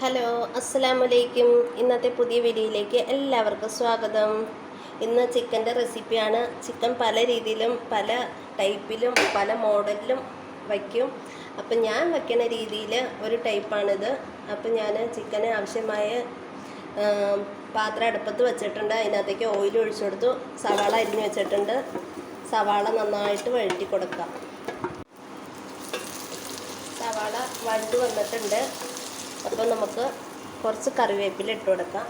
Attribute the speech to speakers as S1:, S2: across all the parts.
S1: Hello, അസ്സലാമലൈക്കും. ഇന്നത്തെ പുതിയ വീഡിയോയിലേക്ക് എല്ലാവർക്കും സ്വാഗതം. ഇന്ന് ചിക്കൻ്റെ റെസിപ്പിയാണ്. ചിക്കൻ പല രീതിയിലും പല ടൈപ്പിലും പല മോഡലിലും വയ്ക്കും. അപ്പം ഞാൻ വയ്ക്കുന്ന രീതിയിൽ ഒരു ടൈപ്പാണിത്. അപ്പം ഞാൻ ചിക്കന് ആവശ്യമായ പാത്രം അടുപ്പത്ത് വെച്ചിട്ടുണ്ട്. അതിനകത്തേക്ക് ഓയിൽ ഒഴിച്ചു കൊടുത്തു. സവാള അരിഞ്ഞ് വെച്ചിട്ടുണ്ട്. സവാള നന്നായിട്ട് വഴറ്റി കൊടുക്കാം. സവാള വഴണ്ട് വന്നിട്ടുണ്ട്. അപ്പോൾ നമുക്ക് കുറച്ച് കറിവേപ്പില ഇട്ട് കൊടുക്കാം.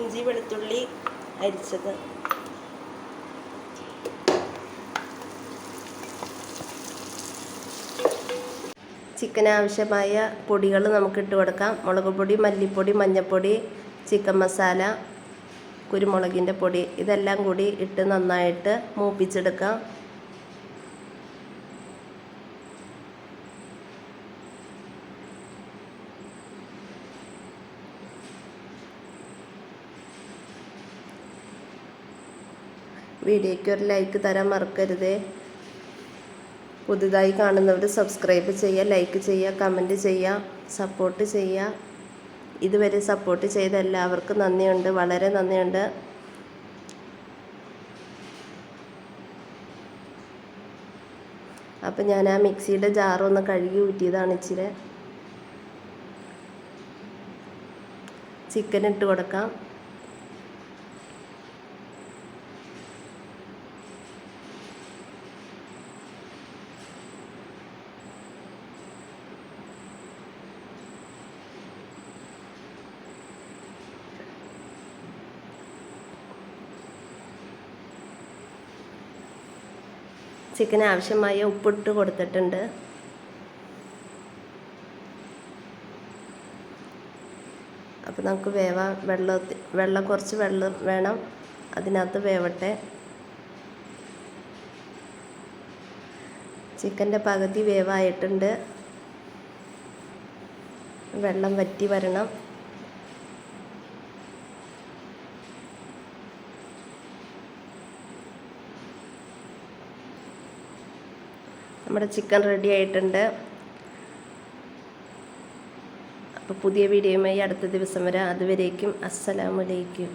S1: ഇഞ്ചി വെളുത്തുള്ളി അരിച്ചത്, ചിക്കന് ആവശ്യമായ പൊടികൾ നമുക്ക് ഇട്ട് കൊടുക്കാം. മുളക് പൊടി, മല്ലിപ്പൊടി, മഞ്ഞൾപ്പൊടി, ചിക്കൻ മസാല, കുരുമുളകിൻ്റെ പൊടി, ഇതെല്ലാം കൂടി ഇട്ട് നന്നായിട്ട് മൂപ്പിച്ചെടുക്കാം. വീഡിയോയ്ക്ക് ഒരു ലൈക്ക് തരാൻ മറക്കരുതേ. പുതുതായി കാണുന്നവർ സബ്സ്ക്രൈബ് ചെയ്യുക, ലൈക്ക് ചെയ്യുക, കമൻറ്റ് ചെയ്യുക, സപ്പോർട്ട് ചെയ്യുക. ഇതുവരെ സപ്പോർട്ട് ചെയ്ത എല്ലാവർക്കും നന്ദിയുണ്ട്, വളരെ നന്ദിയുണ്ട്. അപ്പം ഞാൻ ആ മിക്സിയുടെ ജാറൊന്ന് കഴുകി ഊറ്റിയതാണ്. ഇച്ചിരി ചിക്കൻ ഇട്ട് കൊടുക്കാം. ചിക്കന് ആവശ്യമായ ഉപ്പിട്ട് കൊടുത്തിട്ടുണ്ട്. അപ്പോൾ നമുക്ക് വെള്ളം കുറച്ച് വെള്ളം വേണം, അതിനകത്ത് വേവട്ടെ. ചിക്കൻ്റെ പകുതി വേവായിട്ടുണ്ട്. വെള്ളം വറ്റി വരണം. നമ്മുടെ ചിക്കൻ റെഡി ആയിട്ടുണ്ട്. അപ്പോൾ പുതിയ വീഡിയോയുമായി അടുത്ത ദിവസം വരാം. അതുവരേക്കും അസ്സലാമു അലൈക്കും.